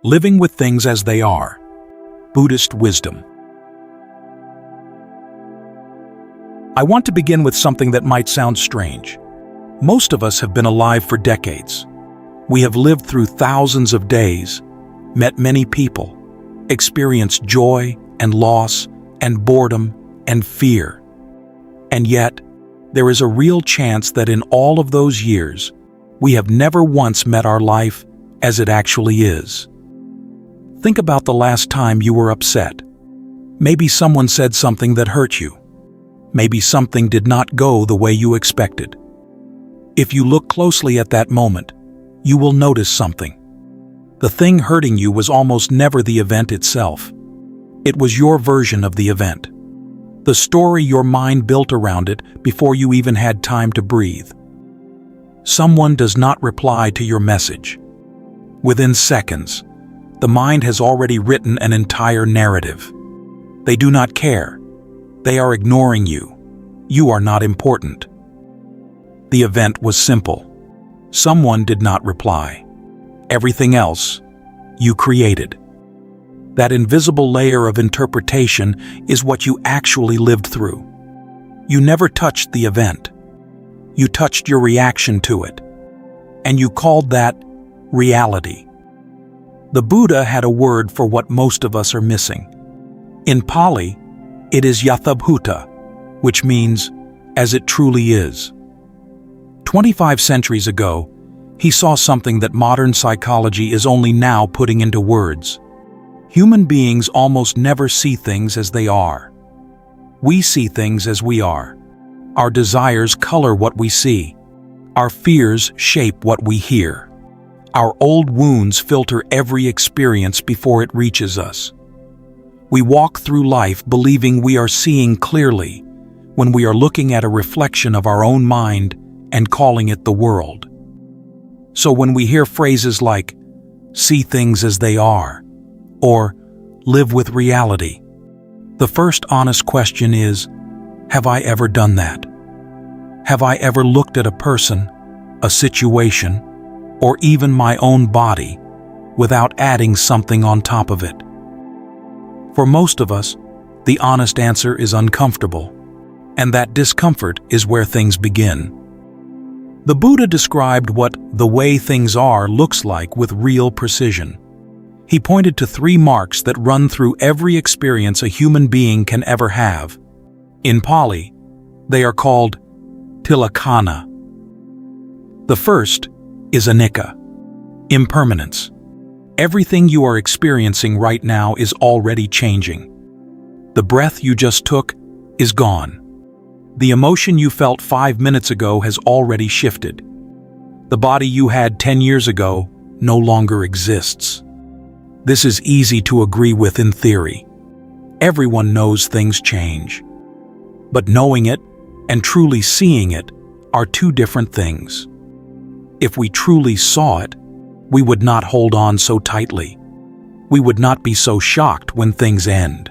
Living with things as they are. Buddhist wisdom. I want to begin with something that might sound strange. Most of us have been alive for decades. We have lived through thousands of days, met many people, experienced joy and loss and boredom and fear. And yet, there is a real chance that in all of those years, we have never once met our life as it actually is. Think about the last time you were upset. Maybe someone said something that hurt you. Maybe something did not go the way you expected. If you look closely at that moment, you will notice something. The thing hurting you was almost never the event itself. It was your version of the event. The story your mind built around it before you even had time to breathe. Someone does not reply to your message. Within seconds, the mind has already written an entire narrative. They do not care. They are ignoring you. You are not important. The event was simple. Someone did not reply. Everything else, you created. That invisible layer of interpretation is what you actually lived through. You never touched the event. You touched your reaction to it. And you called that reality. The Buddha had a word for what most of us are missing. In Pali, it is yathabhuta, which means, as it truly is. 25 centuries ago, he saw something that modern psychology is only now putting into words. Human beings almost never see things as they are. We see things as we are. Our desires color what we see. Our fears shape what we hear. Our old wounds filter every experience before it reaches us. We walk through life believing we are seeing clearly when we are looking at a reflection of our own mind and calling it the world. So when we hear phrases like, "see things as they are," or "live with reality," the first honest question is, have I ever done that? Have I ever looked at a person, a situation, or even my own body without adding something on top of it? For most of us, the honest answer is uncomfortable, and that discomfort is where things begin. The Buddha described what the way things are looks like with real precision. He pointed to 3 marks that run through every experience a human being can ever have. In Pali, they are called tilakkhana. The first is anicca, impermanence. Everything you are experiencing right now is already changing. The breath you just took is gone. The emotion you felt 5 minutes ago has already shifted. The body you had 10 years ago no longer exists. This is easy to agree with in theory. Everyone knows things change. But knowing it and truly seeing it are 2 different things. If we truly saw it, we would not hold on so tightly. We would not be so shocked when things end.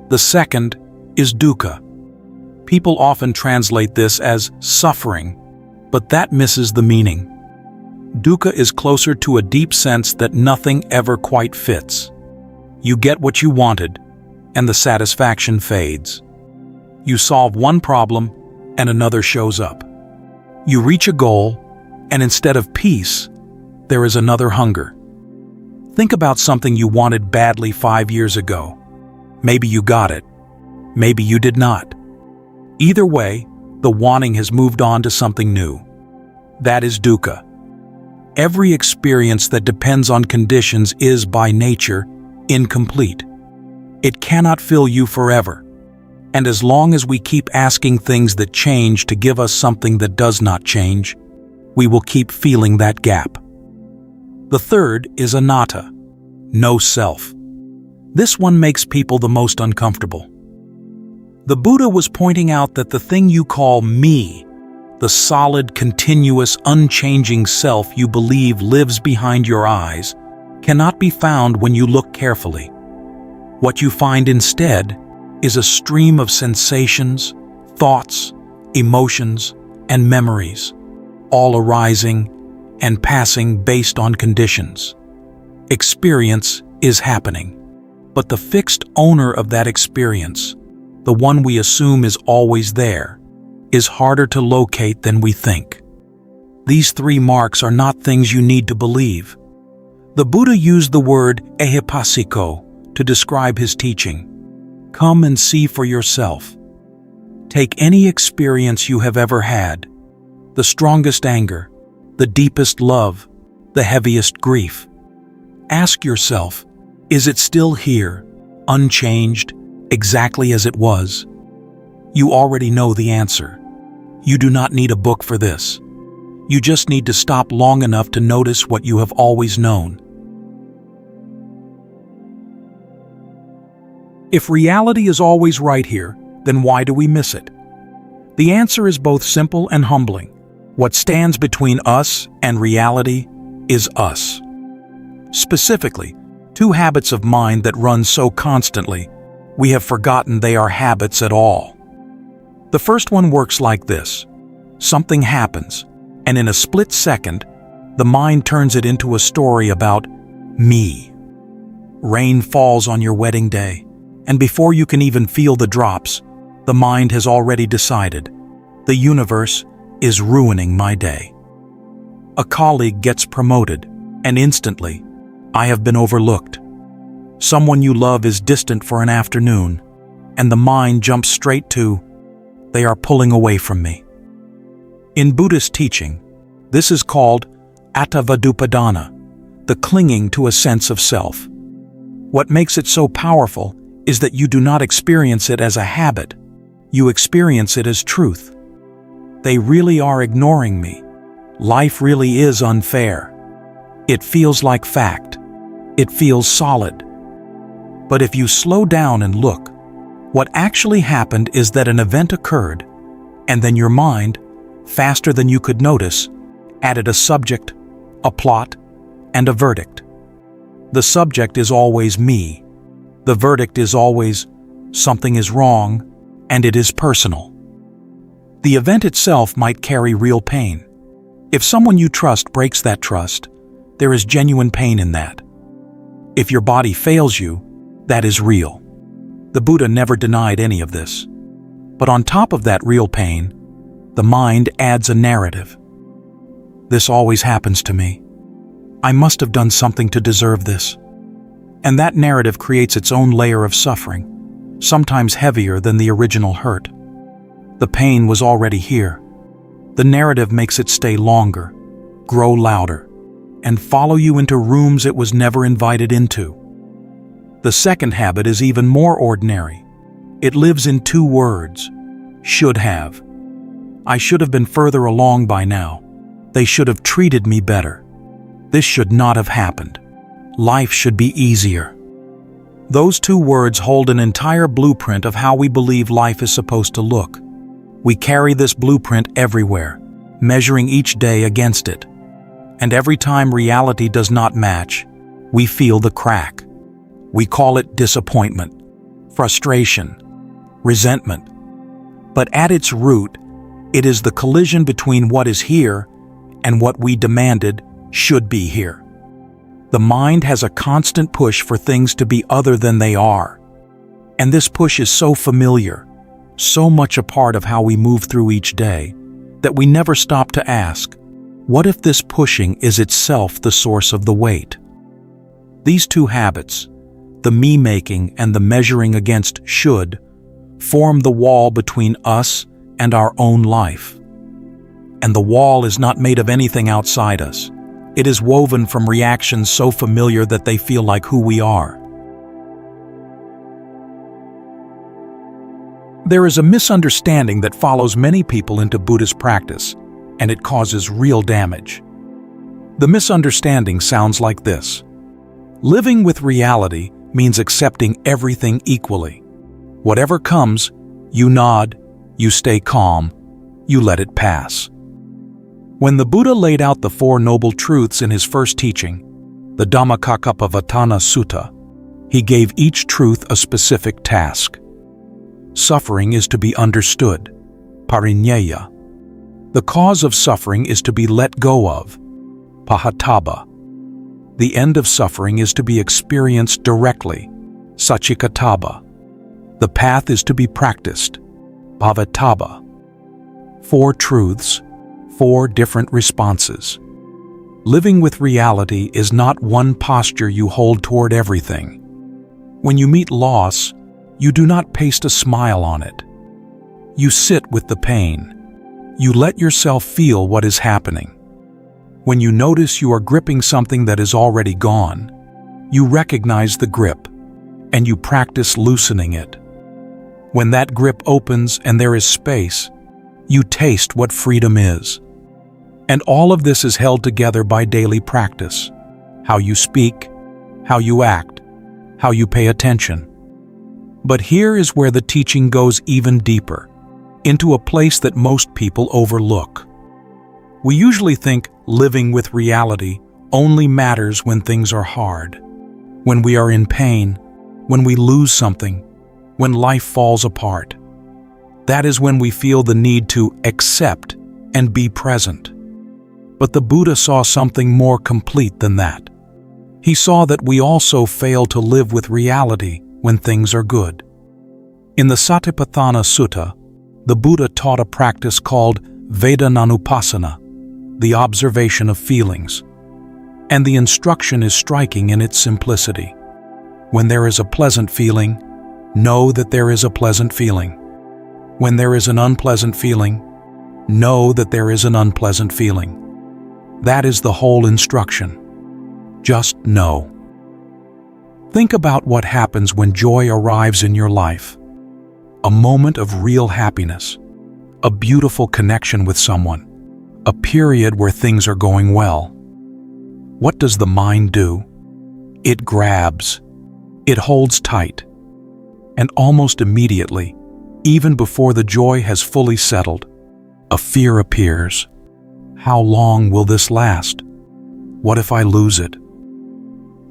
The second is dukkha. People often translate this as suffering, but that misses the meaning. Dukkha is closer to a deep sense that nothing ever quite fits. You get what you wanted, and the satisfaction fades. You solve one problem, and another shows up. You reach a goal, and instead of peace, there is another hunger. Think about something you wanted badly 5 years ago. Maybe you got it. Maybe you did not. Either way, the wanting has moved on to something new. That is dukkha. Every experience that depends on conditions is, by nature, incomplete. It cannot fill you forever. And as long as we keep asking things that change to give us something that does not change, we will keep feeling that gap. The third is anatta, no self. This one makes people the most uncomfortable. The Buddha was pointing out that the thing you call me, the solid, continuous, unchanging self you believe lives behind your eyes, cannot be found when you look carefully. What you find instead is a stream of sensations, thoughts, emotions, and memories, all arising and passing based on conditions. Experience is happening, but the fixed owner of that experience, the one we assume is always there, is harder to locate than we think. These three marks are not things you need to believe. The Buddha used the word 𝐏𝐻𝐵𝐸𝐴 to describe his teaching. Come and see for yourself. Take any experience you have ever had, the strongest anger, the deepest love, the heaviest grief. Ask yourself, is it still here, unchanged, exactly as it was? You already know the answer. You do not need a book for this. You just need to stop long enough to notice what you have always known. If reality is always right here, then why do we miss it? The answer is both simple and humbling. What stands between us and reality is us. Specifically, two habits of mind that run so constantly, we have forgotten they are habits at all. The first one works like this. Something happens, and in a split second, the mind turns it into a story about me. Rain falls on your wedding day, and before you can even feel the drops, the mind has already decided, the universe is ruining my day. A colleague gets promoted, and instantly, I have been overlooked. Someone you love is distant for an afternoon, and the mind jumps straight to, they are pulling away from me. In Buddhist teaching, this is called attavadupadana, the clinging to a sense of self. What makes it so powerful is that you do not experience it as a habit, you experience it as truth. They really are ignoring me. Life really is unfair. It feels like fact. It feels solid. But if you slow down and look, what actually happened is that an event occurred, and then your mind, faster than you could notice, added a subject, a plot, and a verdict. The subject is always me. The verdict is always, something is wrong, and it is personal. The event itself might carry real pain. If someone you trust breaks that trust, there is genuine pain in that. If your body fails you, that is real. The Buddha never denied any of this. But on top of that real pain, the mind adds a narrative. This always happens to me. I must have done something to deserve this. And that narrative creates its own layer of suffering, sometimes heavier than the original hurt. The pain was already here. The narrative makes it stay longer, grow louder, and follow you into rooms it was never invited into. The second habit is even more ordinary. It lives in two words: should have. I should have been further along by now. They should have treated me better. This should not have happened. Life should be easier. Those two words hold an entire blueprint of how we believe life is supposed to look. We carry this blueprint everywhere, measuring each day against it. And every time reality does not match, we feel the crack. We call it disappointment, frustration, resentment. But at its root, it is the collision between what is here and what we demanded should be here. The mind has a constant push for things to be other than they are. And this push is so familiar, so much a part of how we move through each day, that we never stop to ask, what if this pushing is itself the source of the weight? These two habits, the me-making and the measuring against should, form the wall between us and our own life. And the wall is not made of anything outside us. It is woven from reactions so familiar that they feel like who we are. There is a misunderstanding that follows many people into Buddhist practice, and it causes real damage. The misunderstanding sounds like this. Living with reality means accepting everything equally. Whatever comes, you nod, you stay calm, you let it pass. When the Buddha laid out the Four Noble Truths in his first teaching, the Dhammacakkappavattana Sutta, he gave each truth a specific task. Suffering is to be understood, pariññaya. The cause of suffering is to be let go of, pahattaba. The end of suffering is to be experienced directly, 𝐂𝐡𝐚𝐧𝐬𝐞. The path is to be practiced, 𝐏𝐻𝐵𝐵. 4 truths, 4 different responses. Living with reality is not one posture you hold toward everything. When you meet loss, you do not paste a smile on it. You sit with the pain. You let yourself feel what is happening. When you notice you are gripping something that is already gone, you recognize the grip, and you practice loosening it. When that grip opens and there is space, you taste what freedom is. And all of this is held together by daily practice. How you speak, how you act, how you pay attention. But here is where the teaching goes even deeper, into a place that most people overlook. We usually think living with reality only matters when things are hard, when we are in pain, when we lose something, when life falls apart. That is when we feel the need to accept and be present. But the Buddha saw something more complete than that. He saw that we also fail to live with reality when things are good. In the Satipatthana Sutta, the Buddha taught a practice called Vedananupasana, the observation of feelings. And the instruction is striking in its simplicity. When there is a pleasant feeling, know that there is a pleasant feeling. When there is an unpleasant feeling, know that there is an unpleasant feeling. That is the whole instruction. Just know. Think about what happens when joy arrives in your life. A moment of real happiness, a beautiful connection with someone, a period where things are going well. What does the mind do? It grabs. It holds tight. And almost immediately, even before the joy has fully settled, a fear appears. How long will this last? What if I lose it?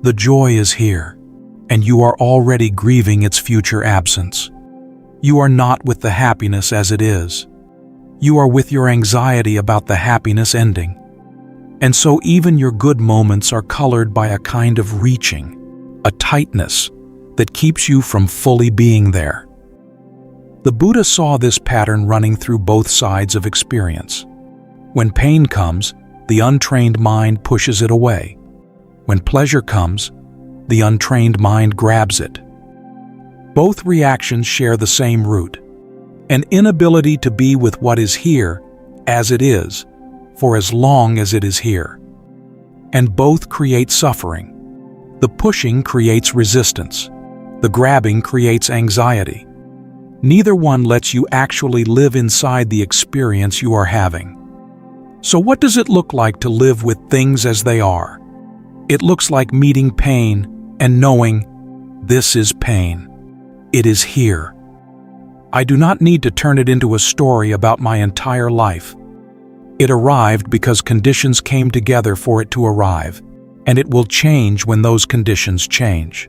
The joy is here, and you are already grieving its future absence. You are not with the happiness as it is. You are with your anxiety about the happiness ending. And so even your good moments are colored by a kind of reaching, a tightness that keeps you from fully being there. The Buddha saw this pattern running through both sides of experience. When pain comes, the untrained mind pushes it away. When pleasure comes, the untrained mind grabs it. Both reactions share the same root, an inability to be with what is here as it is, for as long as it is here. And both create suffering. The pushing creates resistance. The grabbing creates anxiety. Neither one lets you actually live inside the experience you are having. So what does it look like to live with things as they are? It looks like meeting pain and knowing, this is pain. It is here. I do not need to turn it into a story about my entire life. It arrived because conditions came together for it to arrive, and it will change when those conditions change.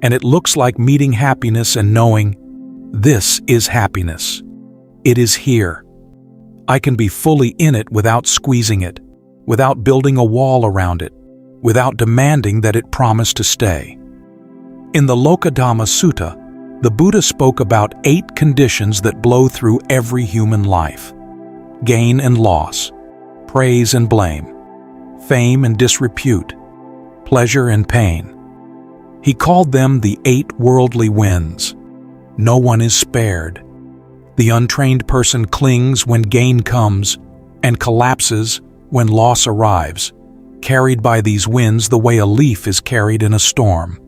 And it looks like meeting happiness and knowing, this is happiness. It is here. I can be fully in it without squeezing it, without building a wall around it, without demanding that it promise to stay. In the Lokodhamma Sutta, the Buddha spoke about 8 conditions that blow through every human life: gain and loss, praise and blame, fame and disrepute, pleasure and pain. He called them the 8 worldly winds. No one is spared. The untrained person clings when gain comes and collapses when loss arrives, carried by these winds the way a leaf is carried in a storm.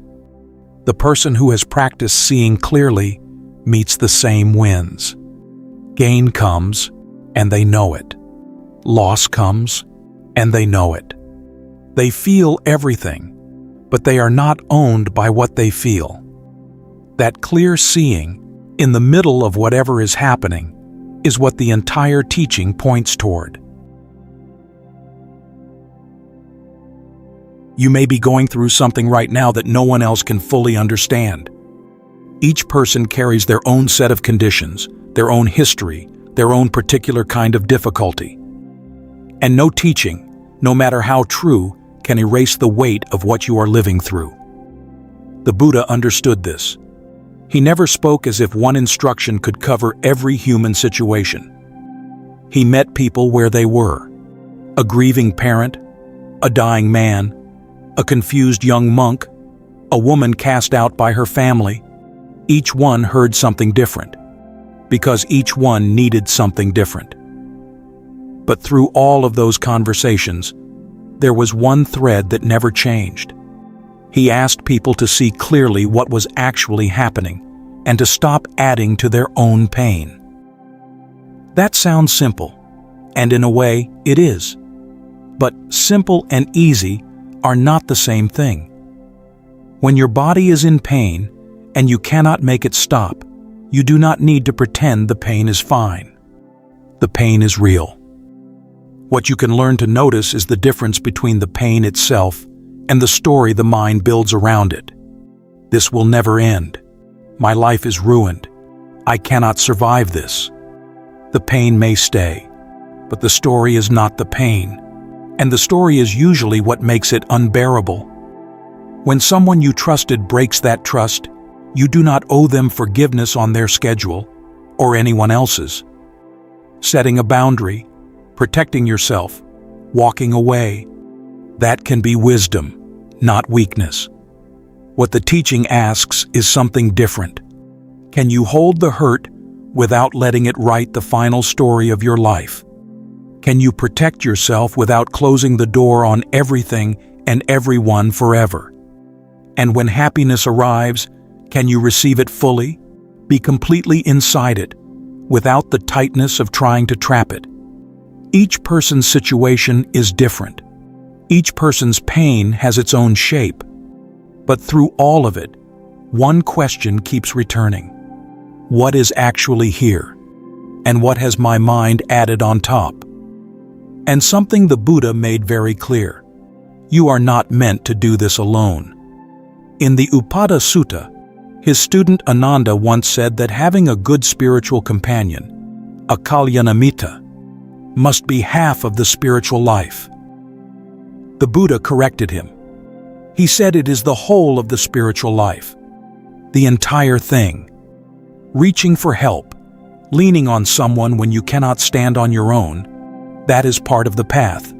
The person who has practiced seeing clearly meets the same winds. Gain comes, and they know it. Loss comes, and they know it. They feel everything, but they are not owned by what they feel. That clear seeing, in the middle of whatever is happening, is what the entire teaching points toward. You may be going through something right now that no one else can fully understand. Each person carries their own set of conditions, their own history, their own particular kind of difficulty. And no teaching, no matter how true, can erase the weight of what you are living through. The Buddha understood this. He never spoke as if one instruction could cover every human situation. He met people where they were: a grieving parent, a dying man, a confused young monk, a woman cast out by her family. Each one heard something different, because each one needed something different. But through all of those conversations, there was one thread that never changed. He asked people to see clearly what was actually happening and to stop adding to their own pain. That sounds simple, and in a way, it is. But simple and easy are not the same thing. When your body is in pain and you cannot make it stop, you do not need to pretend the pain is fine. The pain is real. What you can learn to notice is the difference between the pain itself and the story the mind builds around it. This will never end. My life is ruined. I cannot survive this. The pain may stay, but the story is not the pain, and the story is usually what makes it unbearable. When someone you trusted breaks that trust, you do not owe them forgiveness on their schedule or anyone else's. Setting a boundary, protecting yourself, walking away, that can be wisdom, not weakness. What the teaching asks is something different. Can you hold the hurt without letting it write the final story of your life? Can you protect yourself without closing the door on everything and everyone forever? And when happiness arrives, can you receive it fully? Be completely inside it, without the tightness of trying to trap it. Each person's situation is different. Each person's pain has its own shape. But through all of it, one question keeps returning. What is actually here? And what has my mind added on top? And something the Buddha made very clear. You are not meant to do this alone. In the Upada Sutta, his student Ananda once said that having a good spiritual companion, a Kalyanamitta, must be half of the spiritual life. The Buddha corrected him. He said it is the whole of the spiritual life, the entire thing. Reaching for help, leaning on someone when you cannot stand on your own, that is part of the path.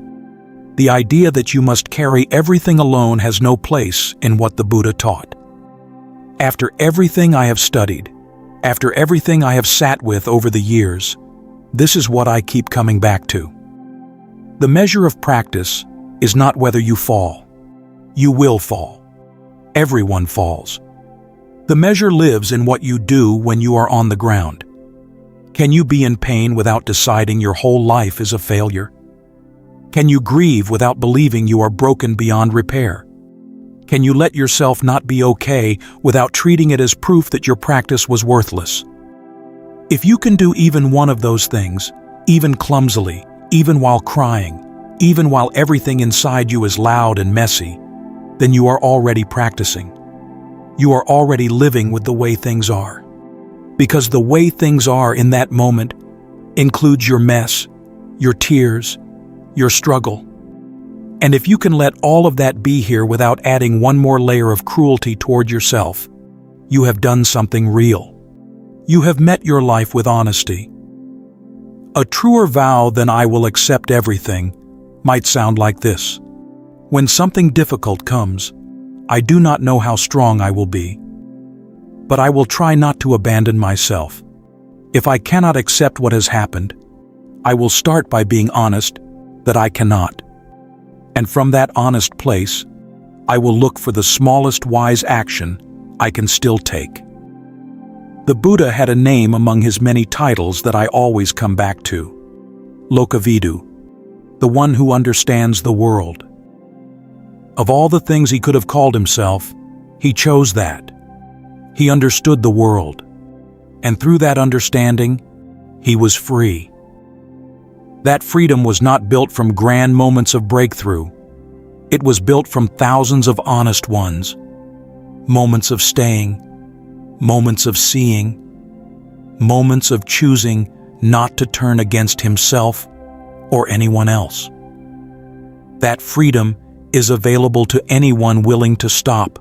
The idea that you must carry everything alone has no place in what the Buddha taught. After everything I have studied, after everything I have sat with over the years, this is what I keep coming back to. The measure of practice is not whether you fall. You will fall. Everyone falls. The measure lives in what you do when you are on the ground. Can you be in pain without deciding your whole life is a failure? Can you grieve without believing you are broken beyond repair? Can you let yourself not be okay without treating it as proof that your practice was worthless? If you can do even one of those things, even clumsily, even while crying, even while everything inside you is loud and messy, then you are already practicing. You are already living with the way things are. Because the way things are in that moment includes your mess, your tears, your struggle. And if you can let all of that be here without adding one more layer of cruelty toward yourself, you have done something real. You have met your life with honesty. A truer vow than I will accept everything might sound like this. When something difficult comes, I do not know how strong I will be, but I will try not to abandon myself. If I cannot accept what has happened, I will start by being honest that I cannot. And from that honest place, I will look for the smallest wise action I can still take. The Buddha had a name among his many titles that I always come back to. Lokavidu, the one who understands the world. Of all the things he could have called himself, he chose that. He understood the world, and through that understanding, he was free. That freedom was not built from grand moments of breakthrough. It was built from thousands of honest ones. Moments of staying, moments of seeing, moments of choosing not to turn against himself or anyone else. That freedom is available to anyone willing to stop,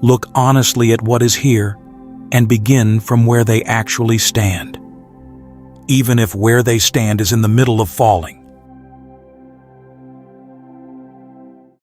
look honestly at what is here, and begin from where they actually stand. Even if where they stand is in the middle of falling.